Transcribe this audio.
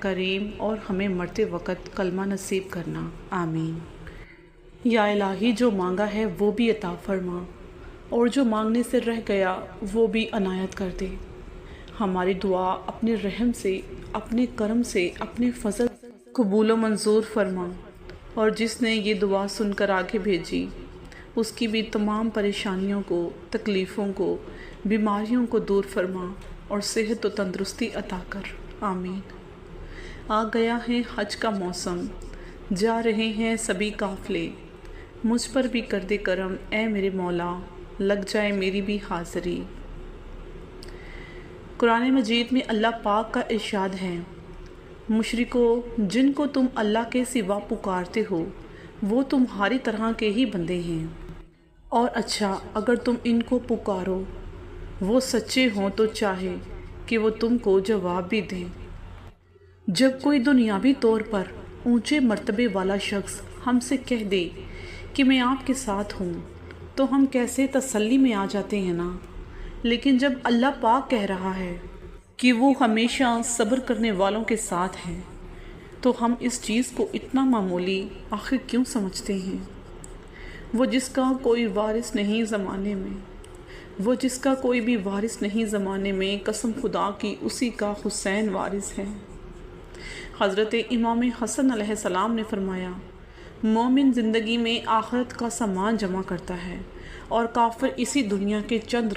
کریم اور ہمیں مرتے وقت کلمہ نصیب کرنا، آمین۔ یا الہی، جو مانگا ہے وہ بھی عطا فرما، اور جو مانگنے سے رہ گیا وہ بھی عنایت کر دے۔ ہماری دعا اپنے رحم سے، اپنے کرم سے، اپنے فضل قبول و منظور فرما، اور جس نے یہ دعا سن کر آگے بھیجی اس کی بھی تمام پریشانیوں کو، تکلیفوں کو، بیماریوں کو دور فرما اور صحت و تندرستی عطا کر، آمین۔ آ گیا ہے حج کا موسم، جا رہے ہیں سبھی قافلے، مجھ پر بھی کر دے کرم اے میرے مولا، لگ جائے میری بھی حاضری۔ قرآن مجید میں اللہ پاک کا ارشاد ہے، مشرکو، جن کو تم اللہ کے سوا پکارتے ہو وہ تمہاری طرح کے ہی بندے ہیں، اور اچھا اگر تم ان کو پکارو، وہ سچے ہوں تو چاہے کہ وہ تم کو جواب بھی دیں۔ جب کوئی دنیاوی طور پر اونچے مرتبے والا شخص ہم سے کہہ دے کہ میں آپ کے ساتھ ہوں تو ہم کیسے تسلی میں آ جاتے ہیں نا، لیکن جب اللہ پاک کہہ رہا ہے کہ وہ ہمیشہ صبر کرنے والوں کے ساتھ ہے تو ہم اس چیز کو اتنا معمولی آخر کیوں سمجھتے ہیں؟ وہ جس کا کوئی وارث نہیں زمانے میں، وہ جس کا کوئی بھی وارث نہیں زمانے میں، قسم خدا کی اسی کا حسین وارث ہے۔ حضرت امام حسن علیہ السلام نے فرمایا، مومن زندگی میں آخرت کا سامان جمع کرتا ہے اور کافر اسی دنیا کے چند